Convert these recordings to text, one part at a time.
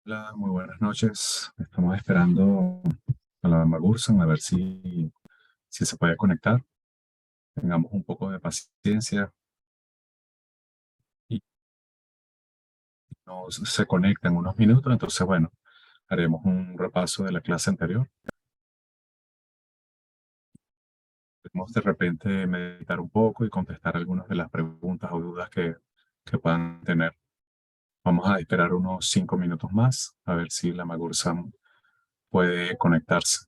Hola, muy buenas noches. Estamos esperando a la Dama Gursan a ver si se puede conectar. Tengamos un poco de paciencia y se conecta en unos minutos. Entonces, bueno, haremos un repaso de la clase anterior. Podemos de repente meditar un poco y contestar algunas de las preguntas o dudas que puedan tener. Vamos a esperar unos 5 minutos más a ver si la Magursan puede conectarse.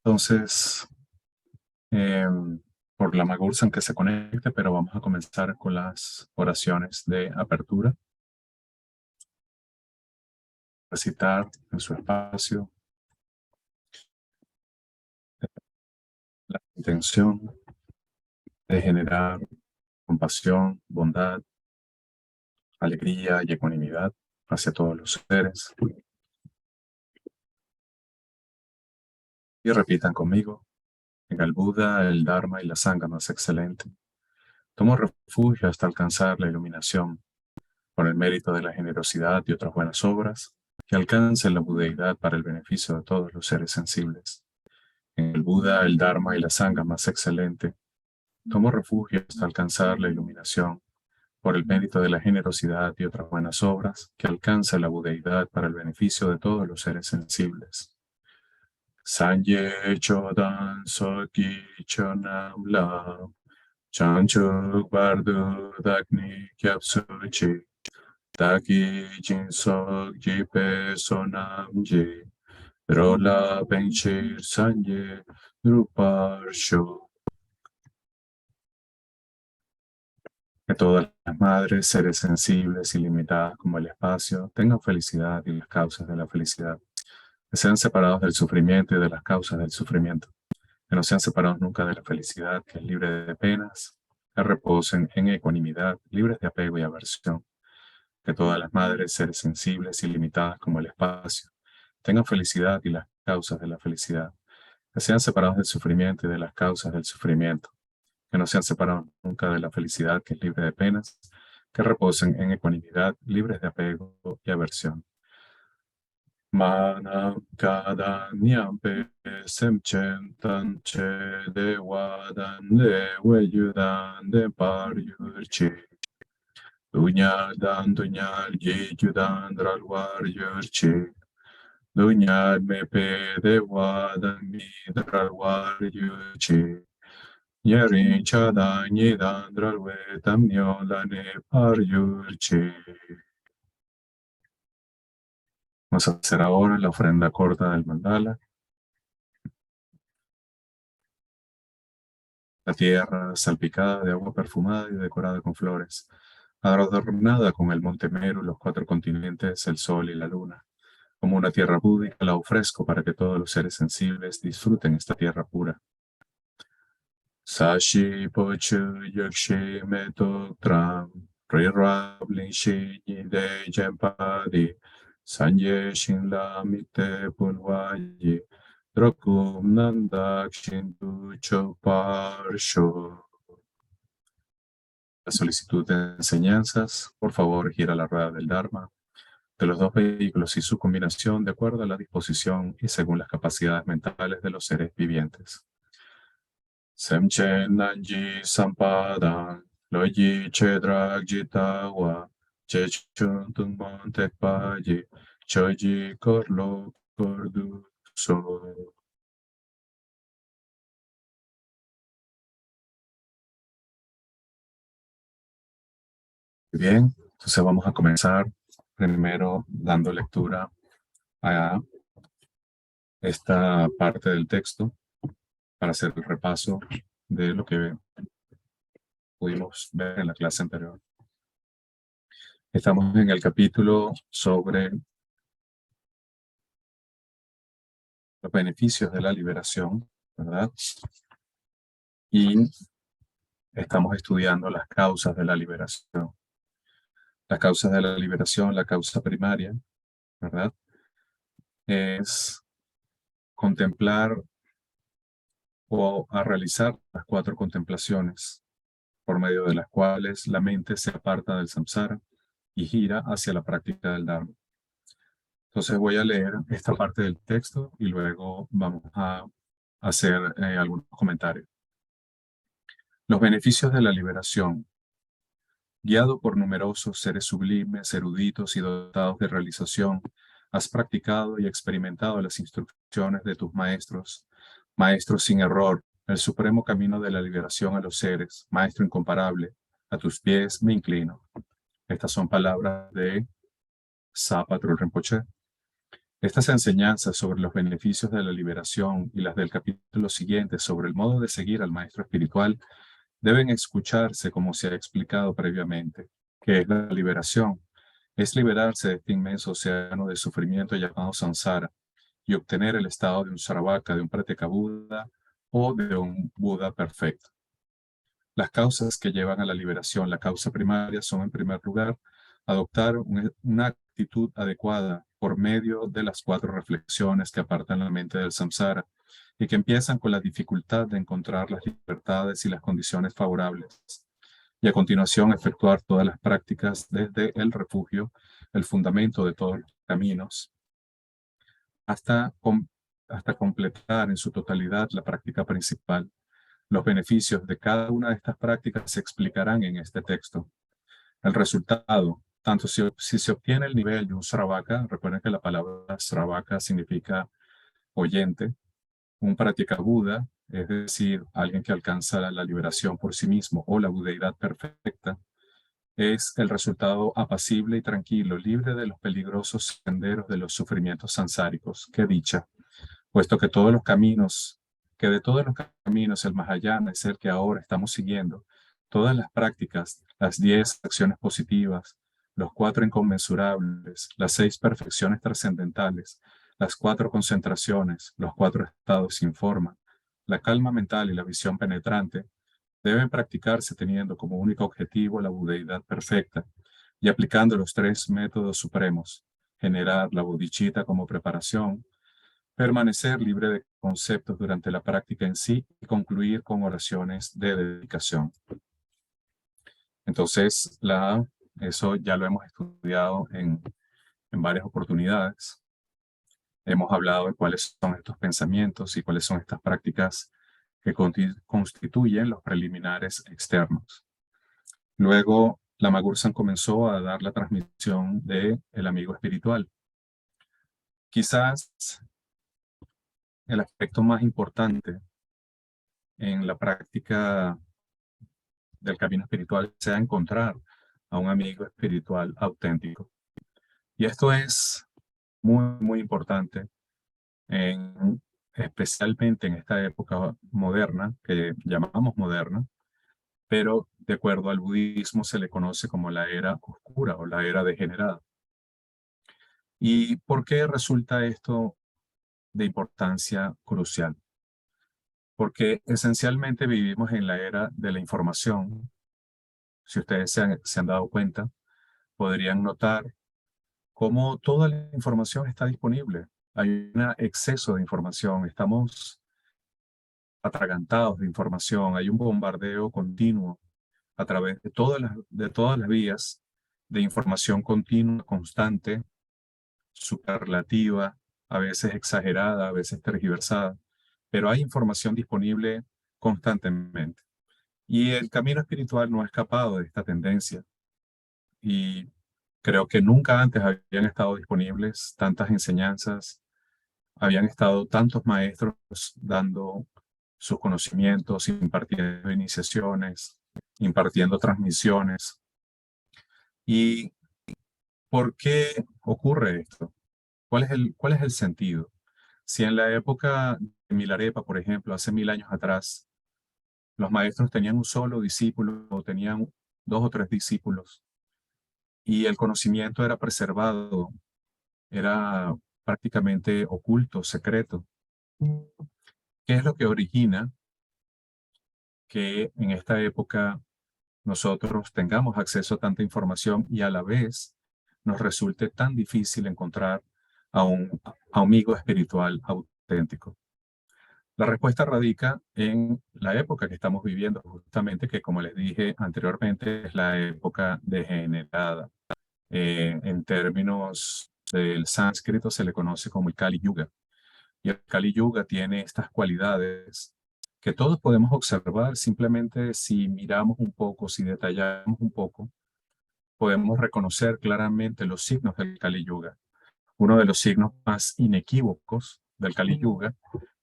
Entonces, por la Magursan que se conecte, pero vamos a comenzar con las oraciones de apertura. Recitar en su espacio la intención de generar compasión, bondad, alegría y ecuanimidad hacia todos los seres. Y repitan conmigo: en el Buda, el Dharma y la Sangha más excelente, tomo refugio hasta alcanzar la iluminación. por el mérito de la generosidad y otras buenas obras, que alcancen la budeidad para el beneficio de todos los seres sensibles. En el Buda, el Dharma y la Sangha más excelente, tomo refugio hasta alcanzar la iluminación, por el mérito de la generosidad y otras buenas obras, que alcanza la budeidad para el beneficio de todos los seres sensibles. Sanye Chodan Soki Chonam La Chanchuk Bardu Dagni Kyapsuchi Dagi Jinsok Jipe Sonam Ji Rola Benchir Sanye Drupar Sho. Que todas las madres, seres sensibles y limitadas como el espacio, tengan felicidad y las causas de la felicidad. Que sean separados del sufrimiento y de las causas del sufrimiento. Que no sean separados nunca de la felicidad, que es libre de penas. Que reposen en ecuanimidad, libres de apego y aversión. Que todas las madres, seres sensibles y limitadas como el espacio, tengan felicidad y las causas de la felicidad. Que sean separados del sufrimiento y de las causas del sufrimiento. Que no sean separados nunca de la felicidad que es libre de penas, que reposen en ecuanimidad, libres de apego y aversión. Manam kada nyampe semchen tanche de wadan de weyudan de paryurchi. Dunyal yeyudan dralwar yurchi. Dunyal mepe de wadan mi dralwar yurchi. Nyeri chada nyidan dralwe tamnyo lane paryurchi. Vamos a hacer ahora la ofrenda corta del mandala. La tierra salpicada de agua perfumada y decorada con flores, adornada con el monte Meru, los 4 continentes, el sol y la luna. Como una tierra búdica la ofrezco para que todos los seres sensibles disfruten esta tierra pura. Sashi pochu yakshi meto tram, rirab shi de jempadi, sanye shinla mikte punwayi, drokum nandak shindu choparsho. La solicitud de enseñanzas, por favor, gira la rueda del Dharma de los 2 vehículos y su combinación de acuerdo a la disposición y según las capacidades mentales de los seres vivientes. Semchen Nanji Sampadang, Loyi Chedrak Jitawa, Chechun Tungmon Tekpayi, Choji Korlo Kordu So. Bien, entonces vamos a comenzar primero dando lectura a esta parte del texto para hacer el repaso de lo que pudimos ver en la clase anterior. Estamos en el capítulo sobre los beneficios de la liberación, ¿verdad? Y estamos estudiando las causas de la liberación. Las causas de la liberación, la causa primaria, ¿verdad? Es contemplar o a realizar las 4 contemplaciones por medio de las cuales la mente se aparta del samsara y gira hacia la práctica del Dharma. Entonces voy a leer esta parte del texto y luego vamos a hacer algunos comentarios. Los beneficios de la liberación. Guiado por numerosos seres sublimes, eruditos y dotados de realización, has practicado y experimentado las instrucciones de tus maestros, maestros sin error, el supremo camino de la liberación a los seres, maestro incomparable, a tus pies me inclino. Estas son palabras de Sapatrul Rinpoche. Estas enseñanzas sobre los beneficios de la liberación y las del capítulo siguiente sobre el modo de seguir al maestro espiritual deben escucharse como se ha explicado previamente. ¿Qué es la liberación? Es liberarse de este inmenso océano de sufrimiento llamado samsara y obtener el estado de un sarvaka, de un pratyeka Buda o de un Buda perfecto. Las causas que llevan a la liberación, la causa primaria, son en primer lugar adoptar una actitud adecuada por medio de las 4 reflexiones que apartan la mente del samsara y que empiezan con la dificultad de encontrar las libertades y las condiciones favorables. y a continuación efectuar todas las prácticas desde el refugio, el fundamento de todos los caminos, hasta, hasta completar en su totalidad la práctica principal. Los beneficios de cada una de estas prácticas se explicarán en este texto. El resultado, tanto si se obtiene el nivel de un Sravaka, recuerden que la palabra Sravaka significa oyente, un Pratyeka Buda, es decir, alguien que alcanza la liberación por sí mismo o la budeidad perfecta, es el resultado apacible y tranquilo, libre de los peligrosos senderos de los sufrimientos sansáricos. Qué dicha, puesto que todos los caminos, que de todos los caminos el Mahayana es el que ahora estamos siguiendo, todas las prácticas, las 10 acciones positivas, los 4 inconmensurables, las 6 perfecciones trascendentales, las 4 concentraciones, los 4 estados sin forma, la calma mental y la visión penetrante, deben practicarse teniendo como único objetivo la budeidad perfecta y aplicando los 3 métodos supremos: generar la bodhicitta como preparación, permanecer libre de conceptos durante la práctica en sí y concluir con oraciones de dedicación. Entonces, eso ya lo hemos estudiado en varias oportunidades. Hemos hablado de cuáles son estos pensamientos y cuáles son estas prácticas que constituyen los preliminares externos. Luego, Lama Gursan comenzó a dar la transmisión de el amigo espiritual. Quizás el aspecto más importante en la práctica del camino espiritual sea encontrar a un amigo espiritual auténtico. Y esto es muy, muy importante, especialmente en esta época moderna, que llamamos moderna, pero de acuerdo al budismo se le conoce como la era oscura o la era degenerada. ¿Y por qué resulta esto de importancia crucial? Porque esencialmente vivimos en la era de la información. Si ustedes se han dado cuenta, podrían notar cómo toda la información está disponible. Hay un exceso de información, estamos atragantados de información, hay un bombardeo continuo a través de todas las vías de información continua, constante, superlativa, a veces exagerada, a veces tergiversada, pero hay información disponible constantemente. Y el camino espiritual no ha escapado de esta tendencia. Y creo que nunca antes habían estado disponibles tantas enseñanzas, habían estado tantos maestros dando sus conocimientos, impartiendo iniciaciones, impartiendo transmisiones. ¿Y por qué ocurre esto? Cuál es el sentido? Si en la época de Milarepa, por ejemplo, hace 1000 años atrás, los maestros tenían un solo discípulo o tenían 2 o 3 discípulos y el conocimiento era preservado, era prácticamente oculto, secreto. ¿Qué es lo que origina que en esta época nosotros tengamos acceso a tanta información y a la vez nos resulte tan difícil encontrar a un amigo espiritual auténtico? La respuesta radica en la época que estamos viviendo, justamente, que como les dije anteriormente, es la época degenerada. En términos del sánscrito se le conoce como el Kali Yuga. Y el Kali Yuga tiene estas cualidades que todos podemos observar simplemente si miramos un poco, si detallamos un poco, podemos reconocer claramente los signos del Kali Yuga. Uno de los signos más inequívocos del Kali Yuga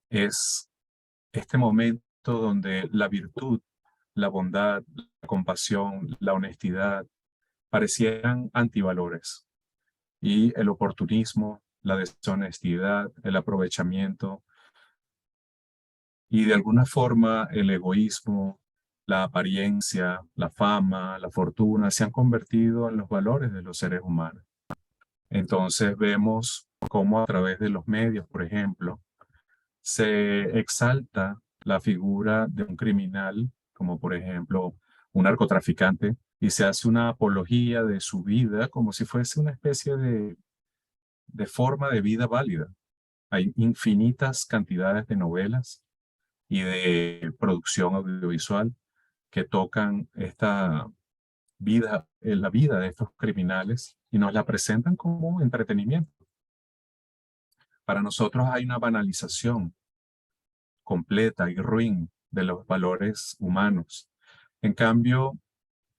es este momento donde la virtud, la bondad, la compasión, la honestidad parecieran antivalores y el oportunismo, la deshonestidad, el aprovechamiento y de alguna forma el egoísmo, la apariencia, la fama, la fortuna se han convertido en los valores de los seres humanos. Entonces vemos cómo a través de los medios, por ejemplo, se exalta la figura de un criminal, como por ejemplo un narcotraficante, y se hace una apología de su vida como si fuese una especie de forma de vida válida. Hay infinitas cantidades de novelas y de producción audiovisual que tocan esta vida, la vida de estos criminales y nos la presentan como entretenimiento. Para nosotros hay una banalización completa y ruin de los valores humanos. En cambio,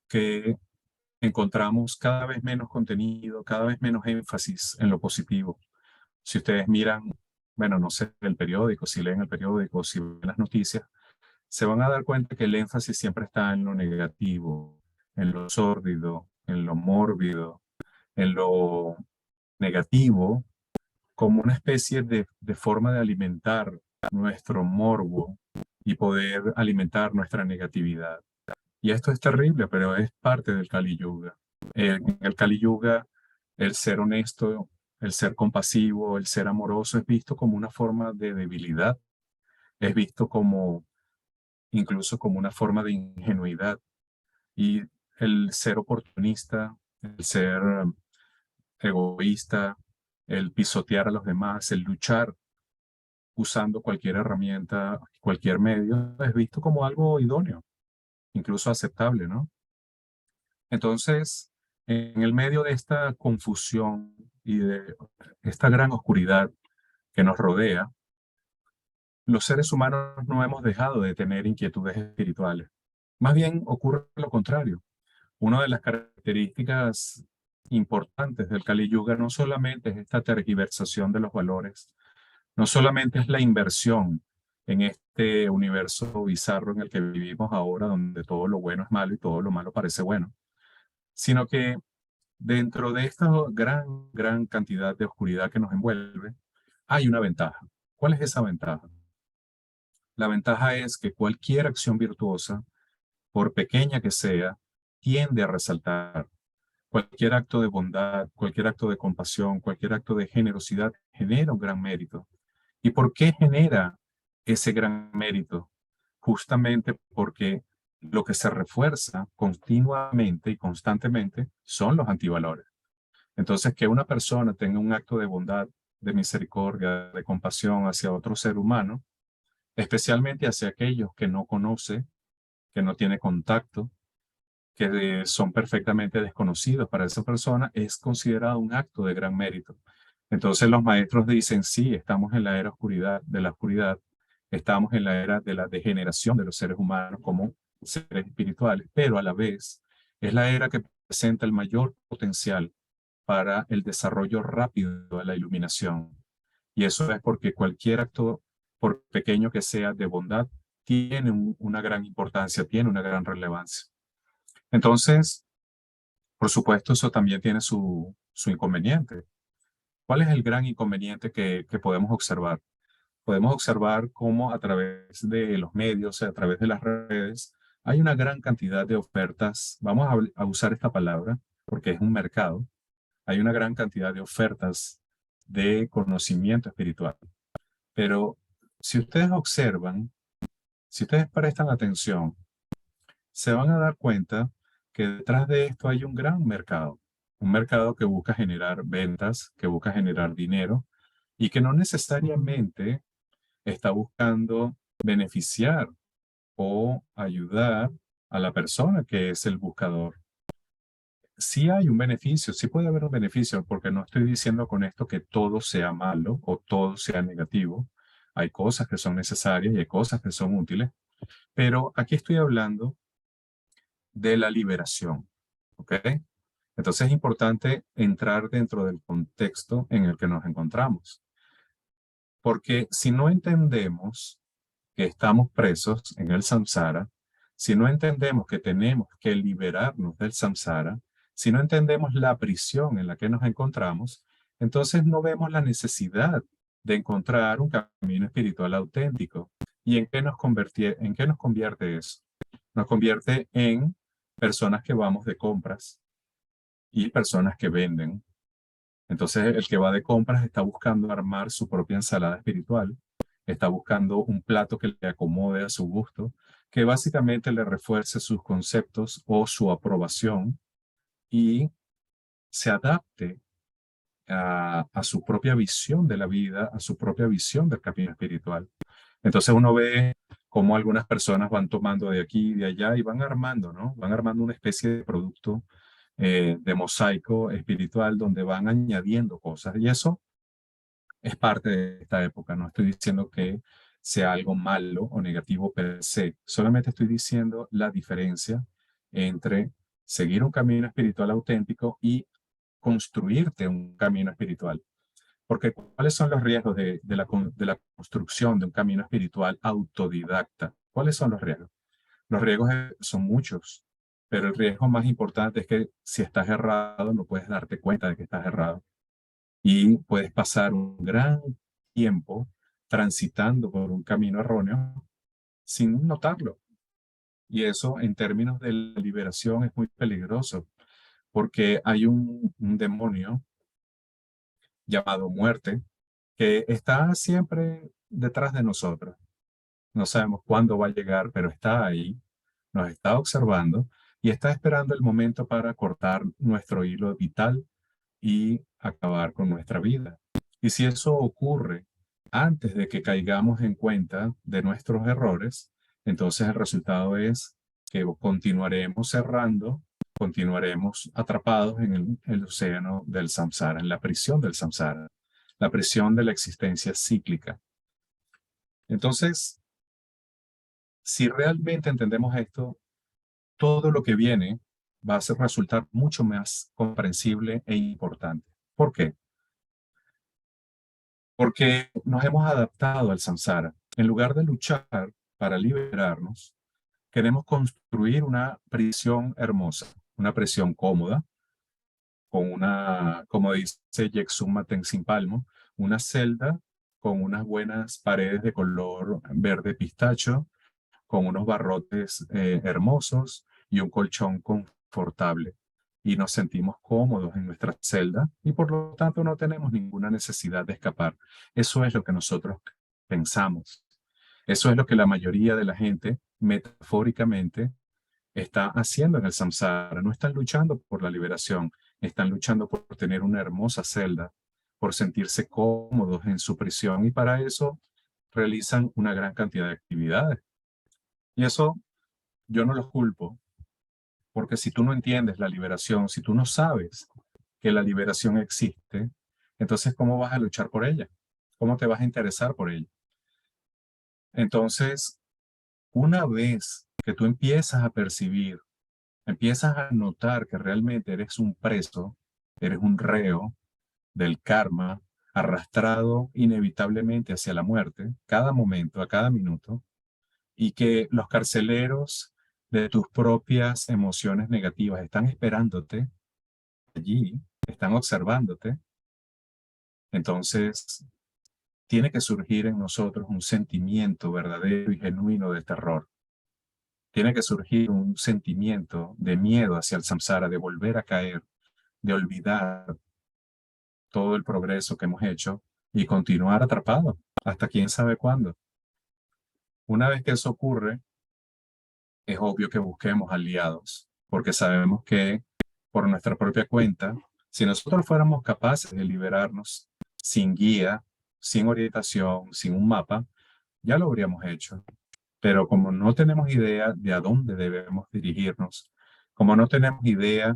que encontramos cada vez menos contenido, cada vez menos énfasis en lo positivo. Si ustedes miran, bueno, no sé, el periódico, si leen el periódico, si ven las noticias, se van a dar cuenta que el énfasis siempre está en lo negativo, en lo sórdido, en lo mórbido, en lo negativo, como una especie de forma de alimentar nuestro morbo y poder alimentar nuestra negatividad. Y esto es terrible, pero es parte del Kali Yuga. En el Kali Yuga, el ser honesto, el ser compasivo, el ser amoroso es visto como una forma de debilidad, es visto como incluso como una forma de ingenuidad. Y el ser oportunista, el ser egoísta, el pisotear a los demás, el luchar usando cualquier herramienta, cualquier medio, es visto como algo idóneo, incluso aceptable, ¿no? Entonces, en el medio de esta confusión y de esta gran oscuridad que nos rodea, los seres humanos no hemos dejado de tener inquietudes espirituales. Más bien ocurre lo contrario. Una de las características importantes del Kali Yuga no solamente es esta tergiversación de los valores, no solamente es la inversión en este universo bizarro en el que vivimos ahora, donde todo lo bueno es malo y todo lo malo parece bueno, sino que dentro de esta gran cantidad de oscuridad que nos envuelve, hay una ventaja. ¿Cuál es esa ventaja? La ventaja es que cualquier acción virtuosa, por pequeña que sea, tiende a resaltar. Cualquier acto de bondad, cualquier acto de compasión, cualquier acto de generosidad genera un gran mérito. ¿Y por qué genera ese gran mérito? Justamente porque lo que se refuerza continuamente y constantemente son los antivalores. Entonces, que una persona tenga un acto de bondad, de misericordia, de compasión hacia otro ser humano, especialmente hacia aquellos que no conoce, que no tiene contacto, que son perfectamente desconocidos para esa persona, es considerado un acto de gran mérito. Entonces los maestros dicen, sí, estamos en la era oscuridad, de la oscuridad, estamos en la era de la degeneración de los seres humanos como seres espirituales, pero a la vez es la era que presenta el mayor potencial para el desarrollo rápido de la iluminación. Y eso es porque cualquier acto, por pequeño que sea, de bondad, tiene una gran importancia, tiene una gran relevancia. Entonces, por supuesto, eso también tiene su inconveniente. ¿Cuál es el gran inconveniente que podemos observar? Podemos observar cómo a través de los medios, a través de las redes, hay una gran cantidad de ofertas. Vamos a usar esta palabra porque es un mercado. Hay una gran cantidad de ofertas de conocimiento espiritual. Pero si ustedes observan, si ustedes prestan atención, se van a dar cuenta que detrás de esto hay un mercado que busca generar ventas, que busca generar dinero y que no necesariamente está buscando beneficiar o ayudar a la persona que es el buscador. Sí hay un beneficio, sí puede haber un beneficio, porque no estoy diciendo con esto que todo sea malo o todo sea negativo. Hay cosas que son necesarias y hay cosas que son útiles, pero aquí estoy hablando de la liberación, ¿ok? Entonces es importante entrar dentro del contexto en el que nos encontramos, porque si no entendemos que estamos presos en el samsara, si no entendemos que tenemos que liberarnos del samsara, si no entendemos la prisión en la que nos encontramos, entonces no vemos la necesidad de encontrar un camino espiritual auténtico. ¿Y en qué nos convierte eso? Nos convierte en personas que vamos de compras y personas que venden. Entonces, el que va de compras está buscando armar su propia ensalada espiritual, está buscando un plato que le acomode a su gusto, que básicamente le refuerce sus conceptos o su aprobación y se adapte a su propia visión de la vida, a su propia visión del camino espiritual. Entonces uno ve cómo algunas personas van tomando de aquí y de allá y van armando, ¿no? Van armando una especie de producto de mosaico espiritual donde van añadiendo cosas. Y eso es parte de esta época. No estoy diciendo que sea algo malo o negativo per se. Solamente estoy diciendo la diferencia entre seguir un camino espiritual auténtico y construirte un camino espiritual. Porque ¿cuáles son los riesgos de la construcción de un camino espiritual autodidacta? ¿Cuáles son los riesgos? Los riesgos son muchos, pero el riesgo más importante es que si estás errado, no puedes darte cuenta de que estás errado. Y puedes pasar un gran tiempo transitando por un camino erróneo sin notarlo. Y eso en términos de la liberación es muy peligroso, porque hay un demonio llamado muerte que está siempre detrás de nosotros. No sabemos cuándo va a llegar, pero está ahí, nos está observando y está esperando el momento para cortar nuestro hilo vital y acabar con nuestra vida. Y si eso ocurre antes de que caigamos en cuenta de nuestros errores, entonces el resultado es que continuaremos cerrando, continuaremos atrapados en el océano del samsara, en la prisión del samsara, la prisión de la existencia cíclica. Entonces, si realmente entendemos esto, todo lo que viene va a resultar mucho más comprensible e importante. ¿Por qué? Porque nos hemos adaptado al samsara. En lugar de luchar para liberarnos, queremos construir una prisión hermosa, una prisión cómoda, con una, como dice Yexuma Tenzin Palmo, una celda con unas buenas paredes de color verde pistacho, con unos barrotes hermosos y un colchón confortable. Y nos sentimos cómodos en nuestra celda y por lo tanto no tenemos ninguna necesidad de escapar. Eso es lo que nosotros pensamos. Eso es lo que la mayoría de la gente metafóricamente está haciendo en el samsara. No están luchando por la liberación, están luchando por tener una hermosa celda, por sentirse cómodos en su prisión y para eso realizan una gran cantidad de actividades. Y eso yo no los culpo, porque si tú no entiendes la liberación, si tú no sabes que la liberación existe, entonces ¿cómo vas a luchar por ella? ¿Cómo te vas a interesar por ella? Entonces, una vez que tú empiezas a percibir, empiezas a notar que realmente eres un preso, eres un reo del karma, arrastrado inevitablemente hacia la muerte, cada momento, a cada minuto, y que los carceleros de tus propias emociones negativas están esperándote allí, están observándote, entonces tiene que surgir en nosotros un sentimiento verdadero y genuino de terror. Tiene que surgir un sentimiento de miedo hacia el samsara, de volver a caer, de olvidar todo el progreso que hemos hecho y continuar atrapado hasta quién sabe cuándo. Una vez que eso ocurre, es obvio que busquemos aliados, porque sabemos que por nuestra propia cuenta, si nosotros fuéramos capaces de liberarnos sin guía, sin orientación, sin un mapa, ya lo habríamos hecho. Pero como no tenemos idea de a dónde debemos dirigirnos, como no tenemos idea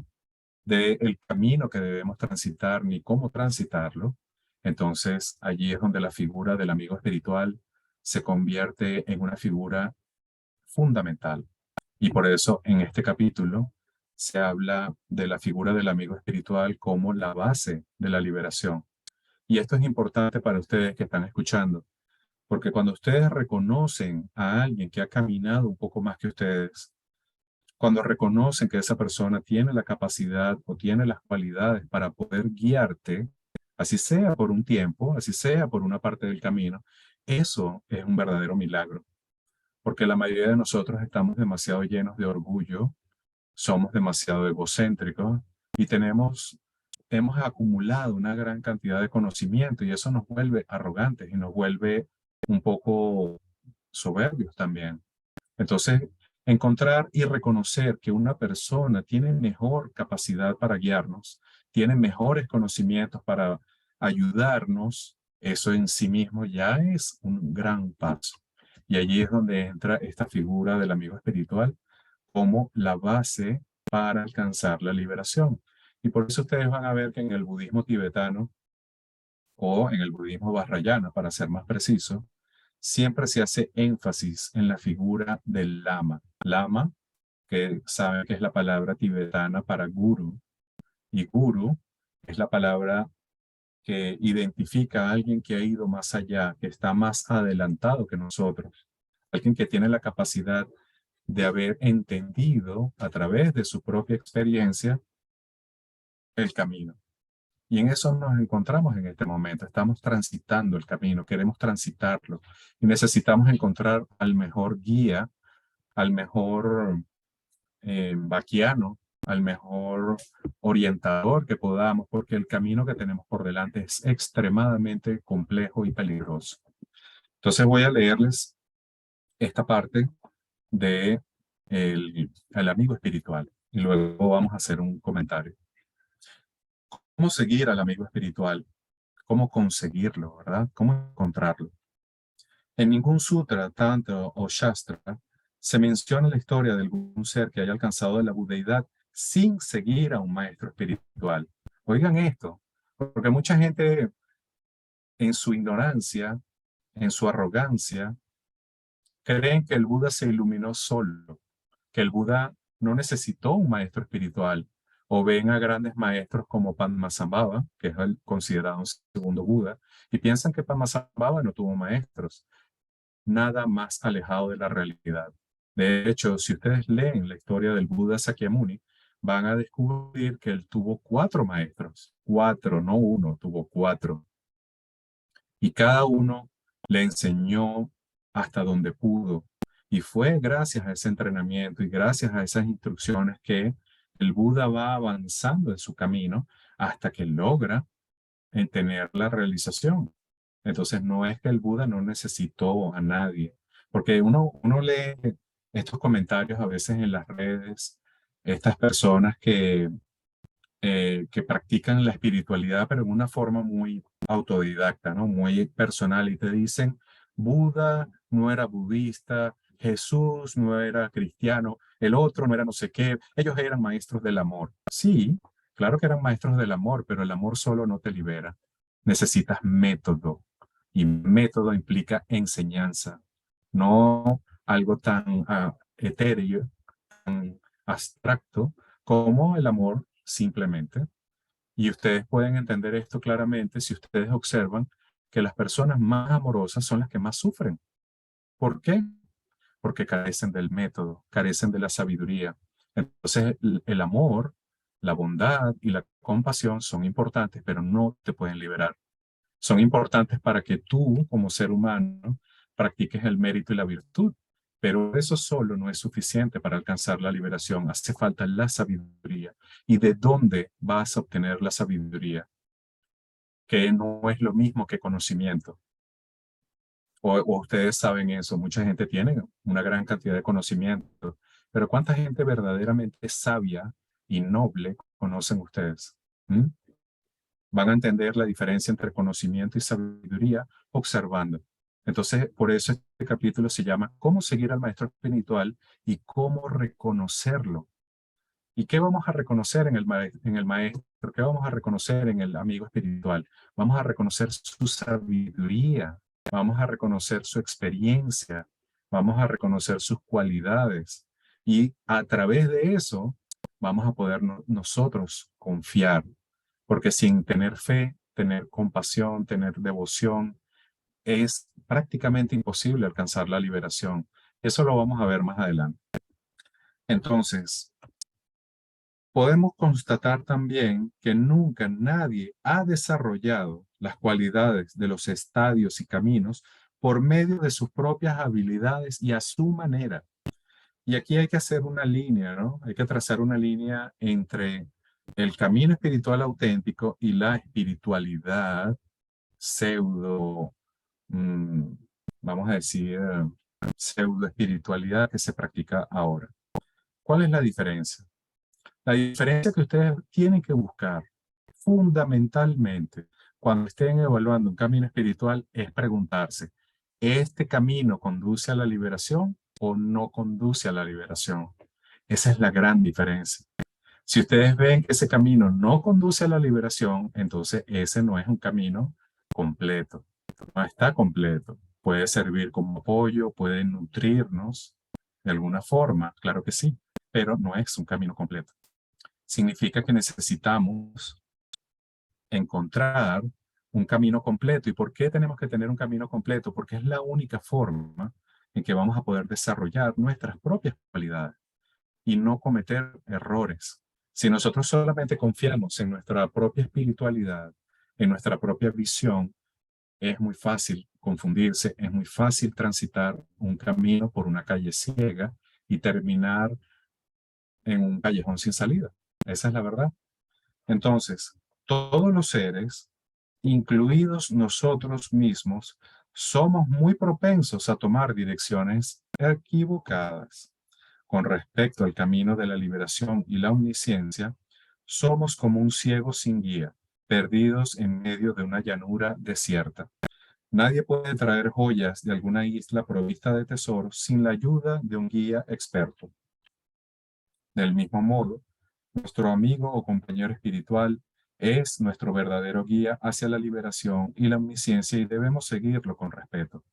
del camino que debemos transitar ni cómo transitarlo, entonces allí es donde la figura del amigo espiritual se convierte en una figura fundamental. Y por eso en este capítulo se habla de la figura del amigo espiritual como la base de la liberación. Y esto es importante para ustedes que están escuchando, porque cuando ustedes reconocen a alguien que ha caminado un poco más que ustedes, cuando reconocen que esa persona tiene la capacidad o tiene las cualidades para poder guiarte, así sea por un tiempo, así sea por una parte del camino, eso es un verdadero milagro, porque la mayoría de nosotros estamos demasiado llenos de orgullo, somos demasiado egocéntricos y hemos acumulado una gran cantidad de conocimiento y eso nos vuelve arrogantes y nos vuelve un poco soberbios también. Entonces, encontrar y reconocer que una persona tiene mejor capacidad para guiarnos, tiene mejores conocimientos para ayudarnos, eso en sí mismo ya es un gran paso. Y allí es donde entra esta figura del amigo espiritual como la base para alcanzar la liberación. Y por eso ustedes van a ver que en el budismo tibetano o en el budismo vajrayana, para ser más preciso, siempre se hace énfasis en la figura del lama. Lama, que saben que es la palabra tibetana para guru, y guru es la palabra que identifica a alguien que ha ido más allá, que está más adelantado que nosotros, alguien que tiene la capacidad de haber entendido a través de su propia experiencia el camino. Y en eso nos encontramos en este momento. Estamos transitando el camino, queremos transitarlo y necesitamos encontrar al mejor guía, al mejor vaquiano, al mejor orientador que podamos, porque el camino que tenemos por delante es extremadamente complejo y peligroso. Entonces voy a leerles esta parte de el amigo espiritual y luego vamos a hacer un comentario. ¿Cómo seguir al amigo espiritual? ¿Cómo conseguirlo, verdad? ¿Cómo encontrarlo? En ningún sutra, tanto o shastra, se menciona la historia de algún ser que haya alcanzado la budeidad sin seguir a un maestro espiritual. Oigan esto, porque mucha gente en su ignorancia, en su arrogancia, creen que el Buda se iluminó solo, que el Buda no necesitó un maestro espiritual, o ven a grandes maestros como Padmasambhava, que es el considerado un segundo Buda, y piensan que Padmasambhava no tuvo maestros. Nada más alejado de la realidad. De hecho, si ustedes leen la historia del Buda Sakyamuni, van a descubrir que él tuvo 4 maestros, 4, no uno, tuvo 4. Y cada uno le enseñó hasta donde pudo. Y fue gracias a ese entrenamiento y gracias a esas instrucciones que el Buda va avanzando en su camino hasta que logra en tener la realización. Entonces no es que el Buda no necesitó a nadie, porque uno lee estos comentarios a veces en las redes, estas personas que practican la espiritualidad, pero en una forma muy autodidacta, ¿no? Muy personal, y te dicen, Buda no era budista, Jesús no era cristiano, el otro no era no sé qué, ellos eran maestros del amor. Sí, claro que eran maestros del amor, pero el amor solo no te libera. Necesitas método, y método implica enseñanza, no algo tan etéreo, tan abstracto como el amor simplemente. Y ustedes pueden entender esto claramente si ustedes observan que las personas más amorosas son las que más sufren. ¿Por qué? Porque carecen del método, carecen de la sabiduría. Entonces, el amor, la bondad y la compasión son importantes, pero no te pueden liberar. Son importantes para que tú, como ser humano, practiques el mérito y la virtud, pero eso solo no es suficiente para alcanzar la liberación. Hace falta la sabiduría. ¿Y de dónde vas a obtener la sabiduría? Que no es lo mismo que conocimiento. O ustedes saben eso, mucha gente tiene una gran cantidad de conocimiento, pero ¿cuánta gente verdaderamente sabia y noble conocen ustedes? ¿Mm? Van a entender la diferencia entre conocimiento y sabiduría observando. Entonces, por eso este capítulo se llama ¿Cómo seguir al maestro espiritual y cómo reconocerlo? ¿Y qué vamos a reconocer en el maestro? ¿Qué vamos a reconocer en el amigo espiritual? Vamos a reconocer su sabiduría, vamos a reconocer su experiencia, vamos a reconocer sus cualidades. Y a través de eso vamos a poder nosotros confiar, porque sin tener fe, tener compasión, tener devoción, es prácticamente imposible alcanzar la liberación. Eso lo vamos a ver más adelante. Entonces, podemos constatar también que nunca nadie ha desarrollado las cualidades de los estadios y caminos por medio de sus propias habilidades y a su manera. Y aquí hay que hacer una línea, ¿no? Hay que trazar una línea entre el camino espiritual auténtico y la espiritualidad pseudo, mm, vamos a decir, pseudo espiritualidad que se practica ahora. ¿Cuál es la diferencia? La diferencia que ustedes tienen que buscar fundamentalmente cuando estén evaluando un camino espiritual es preguntarse, ¿este camino conduce a la liberación o no conduce a la liberación? Esa es la gran diferencia. Si ustedes ven que ese camino no conduce a la liberación, entonces ese no es un camino completo, no está completo. Puede servir como apoyo, puede nutrirnos de alguna forma, claro que sí, pero no es un camino completo. Significa que necesitamos encontrar un camino completo. ¿Y por qué tenemos que tener un camino completo? Porque es la única forma en que vamos a poder desarrollar nuestras propias cualidades y no cometer errores. Si nosotros solamente confiamos en nuestra propia espiritualidad, en nuestra propia visión, es muy fácil confundirse, es muy fácil transitar un camino por una calle ciega y terminar en un callejón sin salida. Esa es la verdad. Entonces, todos los seres, incluidos nosotros mismos, somos muy propensos a tomar direcciones equivocadas. Con respecto al camino de la liberación y la omnisciencia, somos como un ciego sin guía, perdidos en medio de una llanura desierta. Nadie puede traer joyas de alguna isla provista de tesoros sin la ayuda de un guía experto. Del mismo modo, nuestro amigo o compañero espiritual es nuestro verdadero guía hacia la liberación y la omnisciencia y debemos seguirlo con respeto.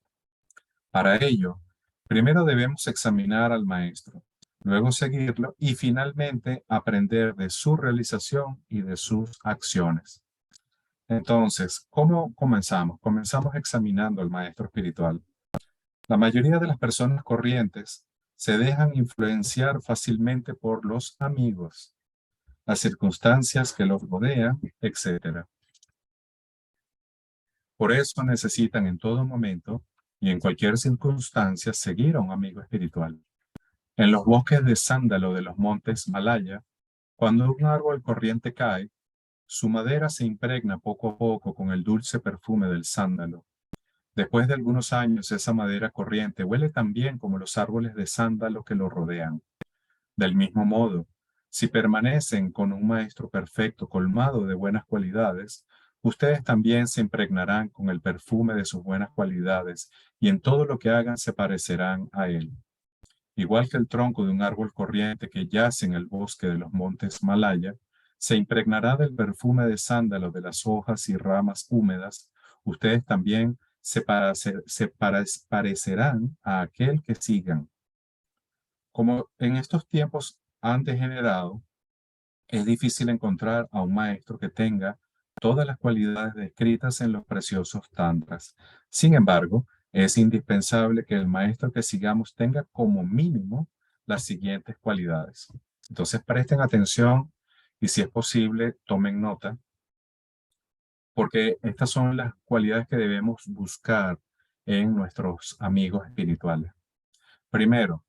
Para ello, primero debemos examinar al maestro, luego seguirlo y finalmente aprender de su realización y de sus acciones. Entonces, ¿cómo comenzamos? Comenzamos examinando al maestro espiritual. La mayoría de las personas corrientes se dejan influenciar fácilmente por los amigos, las circunstancias que los rodean, etc. Por eso necesitan en todo momento y en cualquier circunstancia seguir a un amigo espiritual. En los bosques de sándalo de los montes Malaya, cuando un árbol corriente cae, su madera se impregna poco a poco con el dulce perfume del sándalo. Después de algunos años, esa madera corriente huele tan bien como los árboles de sándalo que lo rodean. Del mismo modo, si permanecen con un maestro perfecto colmado de buenas cualidades, ustedes también se impregnarán con el perfume de sus buenas cualidades y en todo lo que hagan se parecerán a él. Igual que el tronco de un árbol corriente que yace en el bosque de los montes Malaya, se impregnará del perfume de sándalo de las hojas y ramas húmedas, ustedes también parecerán a aquel que sigan. Como en estos tiempos han degenerado, es difícil encontrar a un maestro que tenga todas las cualidades descritas en los preciosos tantras. Sin embargo, es indispensable que el maestro que sigamos tenga como mínimo las siguientes cualidades. Entonces presten atención y si es posible tomen nota, porque estas son las cualidades que debemos buscar en nuestros amigos espirituales. Primero,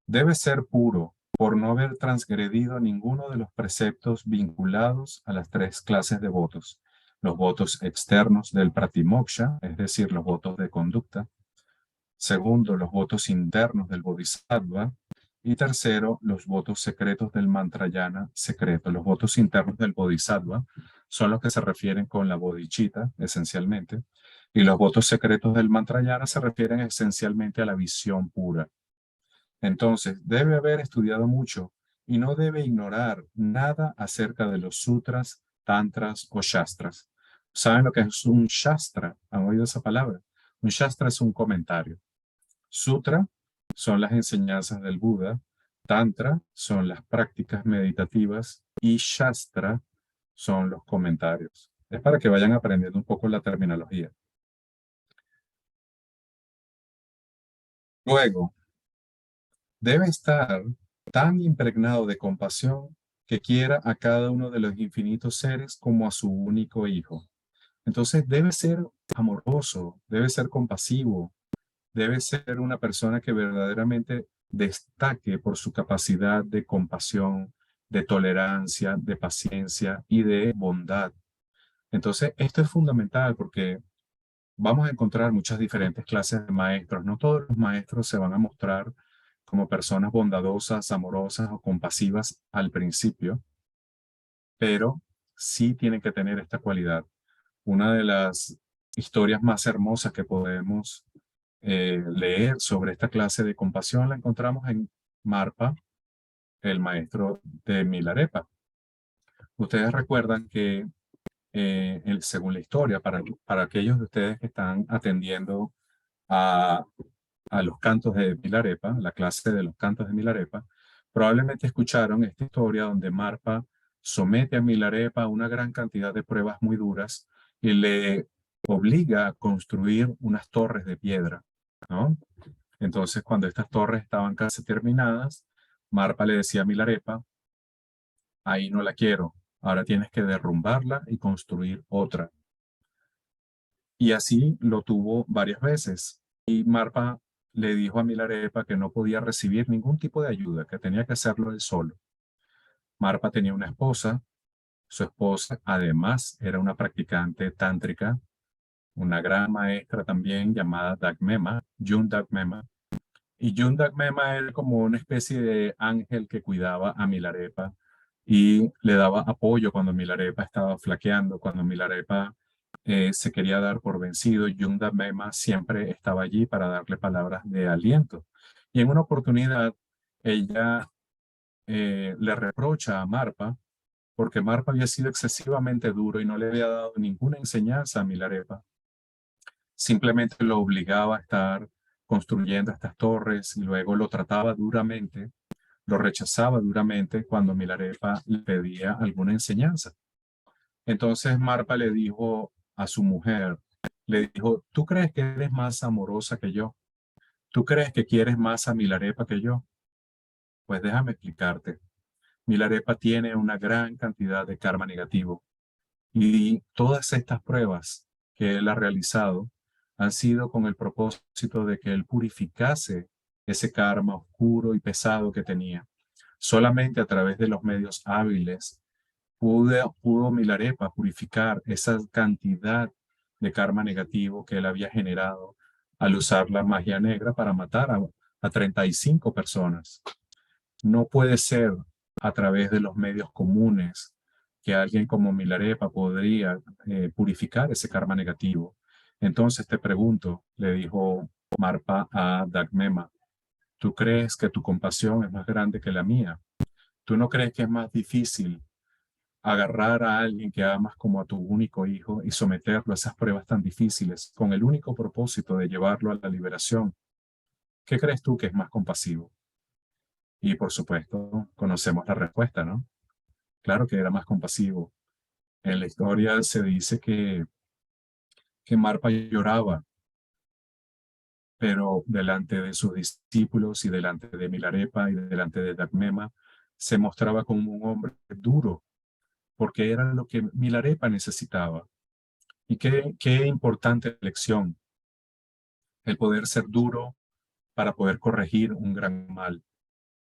debe ser puro por no haber transgredido ninguno de los preceptos vinculados a las tres clases de votos. Los votos externos del pratimoksha, es decir, los votos de conducta. Segundo, los votos internos del bodhisattva. Y tercero, los votos secretos del mantrayana secreto. Los votos internos del bodhisattva son los que se refieren con la bodhicitta, esencialmente. Y los votos secretos del mantrayana se refieren esencialmente a la visión pura. Entonces, debe haber estudiado mucho y no debe ignorar nada acerca de los sutras, tantras o shastras. ¿Saben lo que es un shastra? ¿Han oído esa palabra? Un shastra es un comentario. Sutra son las enseñanzas del Buda, tantra son las prácticas meditativas y shastra son los comentarios. Es para que vayan aprendiendo un poco la terminología. Luego, debe estar tan impregnado de compasión que quiera a cada uno de los infinitos seres como a su único hijo. Entonces debe ser amoroso, debe ser compasivo, debe ser una persona que verdaderamente destaque por su capacidad de compasión, de tolerancia, de paciencia y de bondad. Entonces, esto es fundamental porque vamos a encontrar muchas diferentes clases de maestros. No todos los maestros se van a mostrar como personas bondadosas, amorosas o compasivas al principio, pero sí tienen que tener esta cualidad. Una de las historias más hermosas que podemos leer sobre esta clase de compasión la encontramos en Marpa, el maestro de Milarepa. Ustedes recuerdan que, según la historia, para aquellos de ustedes que están atendiendo a, a los cantos de Milarepa, la clase de los cantos de Milarepa, probablemente escucharon esta historia donde Marpa somete a Milarepa a una gran cantidad de pruebas muy duras y le obliga a construir unas torres de piedra, ¿no? Entonces, cuando estas torres estaban casi terminadas, Marpa le decía a Milarepa, ahí no la quiero, ahora tienes que derrumbarla y construir otra. Y así lo tuvo varias veces. Y Marpa le dijo a Milarepa que no podía recibir ningún tipo de ayuda, que tenía que hacerlo él solo. Marpa tenía una esposa, su esposa además era una practicante tántrica, una gran maestra también llamada Dagmema, Jun Dagmema. Y Jun Dagmema era como una especie de ángel que cuidaba a Milarepa y le daba apoyo cuando Milarepa estaba flaqueando, cuando Milarepa se quería dar por vencido. Jun Dagmema siempre estaba allí para darle palabras de aliento. Y en una oportunidad, ella le reprocha a Marpa porque Marpa había sido excesivamente duro y no le había dado ninguna enseñanza a Milarepa. Simplemente lo obligaba a estar construyendo estas torres y luego lo trataba duramente, lo rechazaba duramente cuando Milarepa le pedía alguna enseñanza. Entonces Marpa le dijo a su mujer, le dijo, ¿tú crees que eres más amorosa que yo? ¿Tú crees que quieres más a Milarepa que yo? Pues déjame explicarte. Milarepa tiene una gran cantidad de karma negativo y todas estas pruebas que él ha realizado han sido con el propósito de que él purificase ese karma oscuro y pesado que tenía. Solamente a través de los medios hábiles pudo Milarepa purificar esa cantidad de karma negativo que él había generado al usar la magia negra para matar a 35 personas. No puede ser a través de los medios comunes que alguien como Milarepa podría purificar ese karma negativo. Entonces te pregunto, le dijo Marpa a Dagmema, ¿tú crees que tu compasión es más grande que la mía? ¿Tú no crees que es más difícil agarrar a alguien que amas como a tu único hijo y someterlo a esas pruebas tan difíciles con el único propósito de llevarlo a la liberación? ¿Qué crees tú que es más compasivo? Y por supuesto, conocemos la respuesta, ¿no? Claro que era más compasivo. En la historia se dice que Marpa lloraba, pero delante de sus discípulos y delante de Milarepa y delante de Dagmema se mostraba como un hombre duro, porque era lo que Milarepa necesitaba. Y qué importante lección, el poder ser duro para poder corregir un gran mal,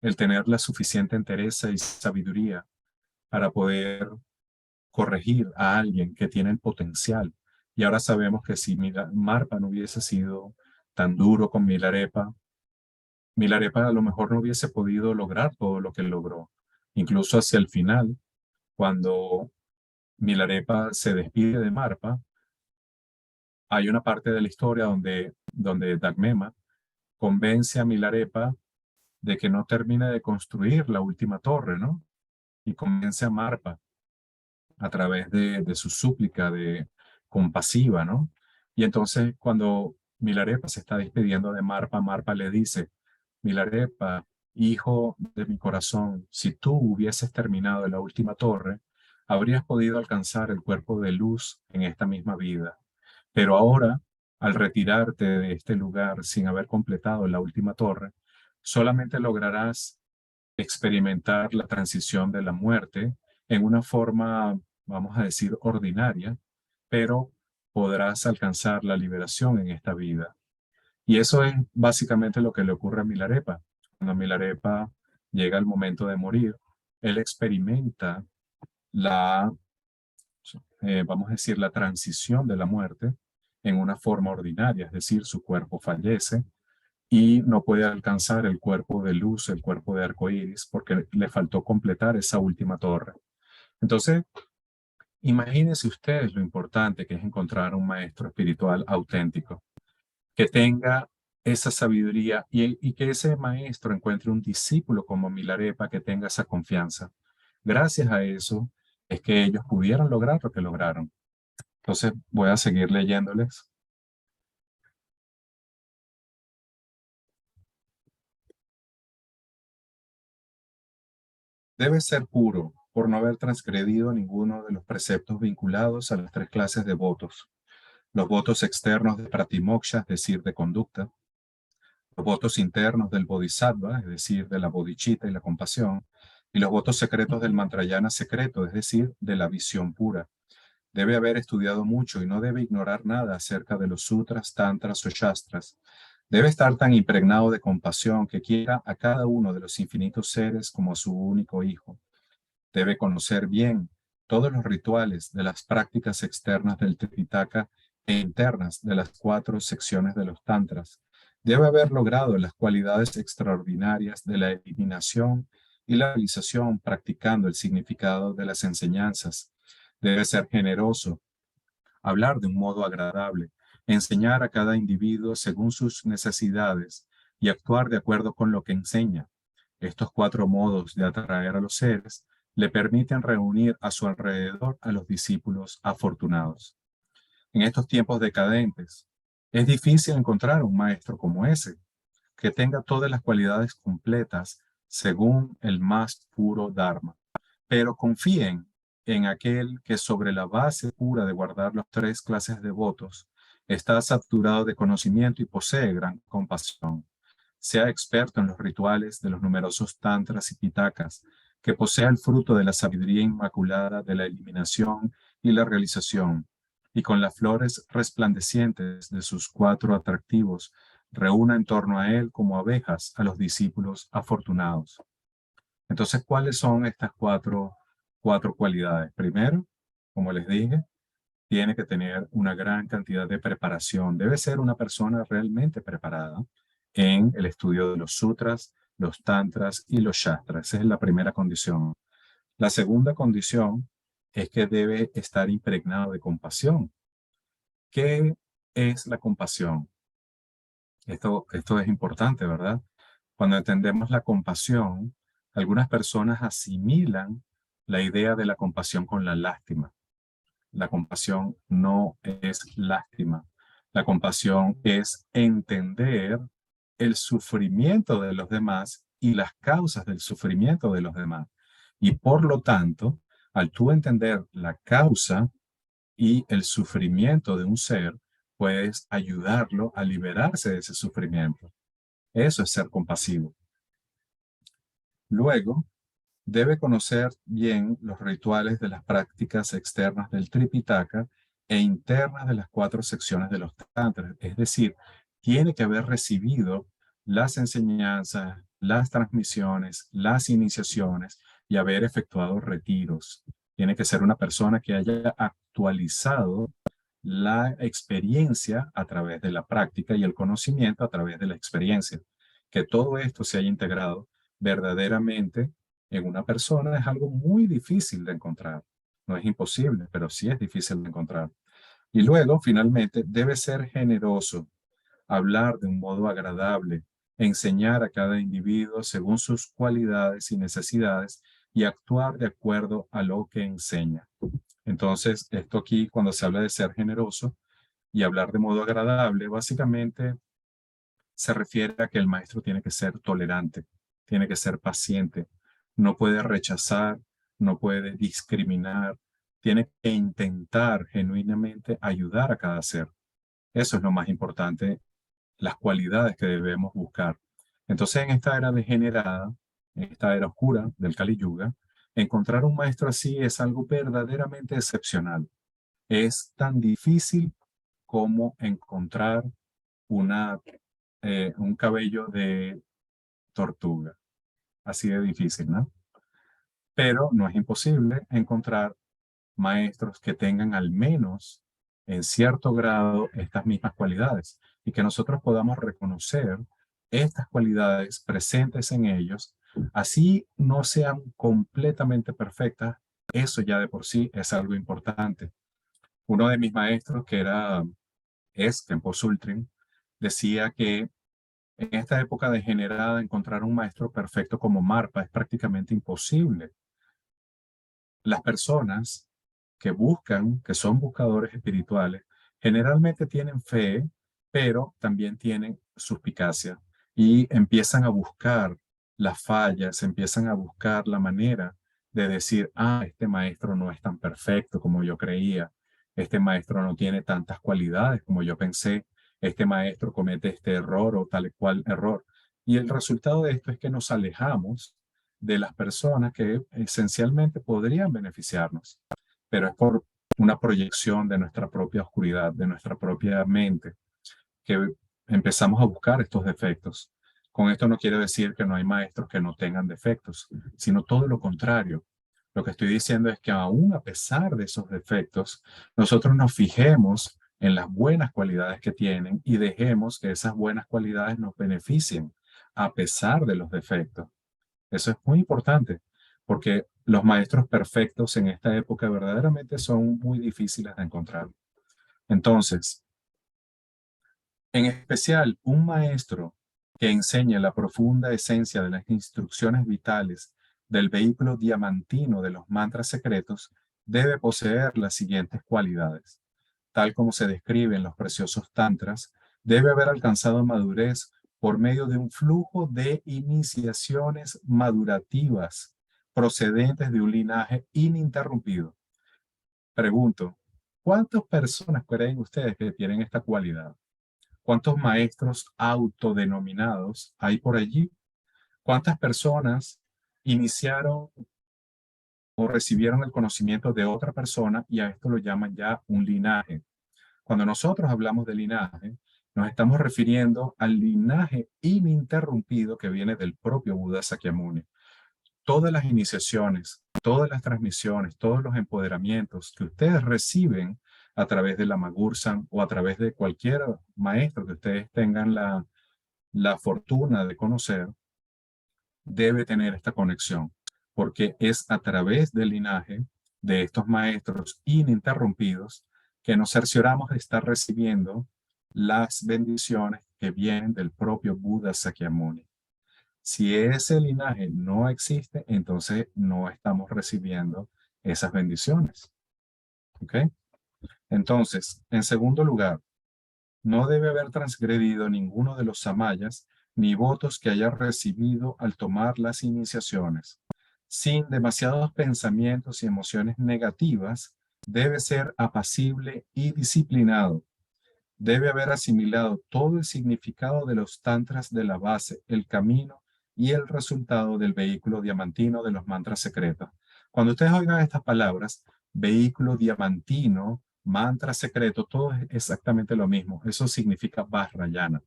el tener la suficiente entereza y sabiduría para poder corregir a alguien que tiene el potencial. Y ahora sabemos que si Marpa no hubiese sido tan duro con Milarepa, Milarepa a lo mejor no hubiese podido lograr todo lo que logró. Incluso hacia el final, cuando Milarepa se despide de Marpa, hay una parte de la historia donde Dagmema convence a Milarepa de que no termine de construir la última torre, ¿no? Y convence a Marpa a través de su súplica de compasiva, ¿no? Y entonces cuando Milarepa se está despidiendo de Marpa, Marpa le dice, Milarepa, hijo de mi corazón, si tú hubieses terminado la última torre, habrías podido alcanzar el cuerpo de luz en esta misma vida. Pero ahora, al retirarte de este lugar sin haber completado la última torre, solamente lograrás experimentar la transición de la muerte en una forma, vamos a decir, ordinaria, pero podrás alcanzar la liberación en esta vida. Y eso es básicamente lo que le ocurre a Milarepa. Cuando Milarepa llega el momento de morir, él experimenta la, vamos a decir, la transición de la muerte en una forma ordinaria, es decir, su cuerpo fallece y no puede alcanzar el cuerpo de luz, el cuerpo de arcoíris, porque le faltó completar esa última torre. Entonces, imagínense ustedes lo importante que es encontrar un maestro espiritual auténtico, que tenga esa sabiduría y que ese maestro encuentre un discípulo como Milarepa que tenga esa confianza. Gracias a eso es que ellos pudieron lograr lo que lograron. Entonces voy a seguir leyéndoles. Debe ser puro por no haber transgredido ninguno de los preceptos vinculados a las tres clases de votos. Los votos externos de pratimoksha, es decir, de conducta, los votos internos del bodhisattva, es decir, de la bodhicitta y la compasión, y los votos secretos del mantrayana secreto, es decir, de la visión pura. Debe haber estudiado mucho y no debe ignorar nada acerca de los sutras, tantras o shastras. Debe estar tan impregnado de compasión que quiera a cada uno de los infinitos seres como a su único hijo. Debe conocer bien todos los rituales de las prácticas externas del Tripitaka e internas de las cuatro secciones de los tantras. Debe haber logrado las cualidades extraordinarias de la eliminación y la realización practicando el significado de las enseñanzas. Debe ser generoso, hablar de un modo agradable, enseñar a cada individuo según sus necesidades y actuar de acuerdo con lo que enseña. Estos cuatro modos de atraer a los seres le permiten reunir a su alrededor a los discípulos afortunados. En estos tiempos decadentes, es difícil encontrar un maestro como ese, que tenga todas las cualidades completas según el más puro Dharma. Pero confíen en aquel que sobre la base pura de guardar las tres clases de votos está saturado de conocimiento y posee gran compasión. Sea experto en los rituales de los numerosos tantras y pitakas, que posea el fruto de la sabiduría inmaculada de la eliminación y la realización, y con las flores resplandecientes de sus cuatro atractivos, reúna en torno a él como abejas a los discípulos afortunados. Entonces, ¿cuáles son estas cuatro cualidades? Primero, como les dije, tiene que tener una gran cantidad de preparación. Debe ser una persona realmente preparada en el estudio de los sutras, los tantras y los shastras. Esa es la primera condición. La segunda condición es que debe estar impregnado de compasión. ¿Qué es la compasión? Esto es importante, ¿verdad? Cuando entendemos la compasión, algunas personas asimilan la idea de la compasión con la lástima. La compasión no es lástima. La compasión es entender el sufrimiento de los demás y las causas del sufrimiento de los demás. Y por lo tanto, al tú entender la causa y el sufrimiento de un ser, puedes ayudarlo a liberarse de ese sufrimiento. Eso es ser compasivo. Luego, debe conocer bien los rituales de las prácticas externas del Tripitaka e internas de las cuatro secciones de los tantras. Es decir, tiene que haber recibido las enseñanzas, las transmisiones, las iniciaciones y haber efectuado retiros. Tiene que ser una persona que haya actualizado la experiencia a través de la práctica y el conocimiento a través de la experiencia. Que todo esto se haya integrado verdaderamente en una persona es algo muy difícil de encontrar. No es imposible, pero sí es difícil de encontrar. Y luego, finalmente, debe ser generoso, hablar de un modo agradable, enseñar a cada individuo según sus cualidades y necesidades y actuar de acuerdo a lo que enseña. Entonces, esto aquí, cuando se habla de ser generoso y hablar de modo agradable, básicamente se refiere a que el maestro tiene que ser tolerante, tiene que ser paciente, no puede rechazar, no puede discriminar, tiene que intentar genuinamente ayudar a cada ser. Eso es lo más importante, las cualidades que debemos buscar. Entonces, en esta era degenerada, en esta era oscura del Kali Yuga, encontrar un maestro así es algo verdaderamente excepcional. Es tan difícil como encontrar una, un cabello de tortuga. Así de difícil, ¿no? Pero no es imposible encontrar maestros que tengan al menos en cierto grado estas mismas cualidades y que nosotros podamos reconocer estas cualidades presentes en ellos, así no sean completamente perfectas, eso ya de por sí es algo importante. Uno de mis maestros, que es Khenpo Sultrim, decía que En esta época degenerada, encontrar un maestro perfecto como Marpa es prácticamente imposible. Las personas que buscan, que son buscadores espirituales, generalmente tienen fe, pero también tienen suspicacia y empiezan a buscar las fallas, empiezan a buscar la manera de decir, este maestro no es tan perfecto como yo creía, este maestro no tiene tantas cualidades como yo pensé, este maestro comete este error o tal y cual error. Y el resultado de esto es que nos alejamos de las personas que esencialmente podrían beneficiarnos, pero es por una proyección de nuestra propia oscuridad, de nuestra propia mente, que empezamos a buscar estos defectos. Con esto no quiero decir que no hay maestros que no tengan defectos, sino todo lo contrario. Lo que estoy diciendo es que aún a pesar de esos defectos, nosotros nos fijemos en las buenas cualidades que tienen y dejemos que esas buenas cualidades nos beneficien a pesar de los defectos. Eso es muy importante, porque los maestros perfectos en esta época verdaderamente son muy difíciles de encontrar. Entonces, en especial, un maestro que enseñe la profunda esencia de las instrucciones vitales del vehículo diamantino de los mantras secretos debe poseer las siguientes cualidades. Tal como se describe en los preciosos tantras, debe haber alcanzado madurez por medio de un flujo de iniciaciones madurativas procedentes de un linaje ininterrumpido. Pregunto, ¿cuántas personas creen ustedes que tienen esta cualidad? ¿Cuántos maestros autodenominados hay por allí? ¿Cuántas personas iniciaron o recibieron el conocimiento de otra persona y a esto lo llaman ya un linaje? Cuando nosotros hablamos de linaje, nos estamos refiriendo al linaje ininterrumpido que viene del propio Buda Sakyamuni. Todas las iniciaciones, todas las transmisiones, todos los empoderamientos que ustedes reciben a través de la Magursan o a través de cualquier maestro que ustedes tengan la fortuna de conocer, debe tener esta conexión, porque es a través del linaje de estos maestros ininterrumpidos que nos cercioramos de estar recibiendo las bendiciones que vienen del propio Buda Sakyamuni. Si ese linaje no existe, entonces no estamos recibiendo esas bendiciones. ¿Ok? Entonces, en segundo lugar, no debe haber transgredido ninguno de los samayas ni votos que haya recibido al tomar las iniciaciones. Sin demasiados pensamientos y emociones negativas, debe ser apacible y disciplinado. Debe haber asimilado todo el significado de los tantras de la base, el camino y el resultado del vehículo diamantino de los mantras secretos. Cuando ustedes oigan estas palabras, vehículo diamantino, mantra secreto, todo es exactamente lo mismo. Eso significa Vajrayana.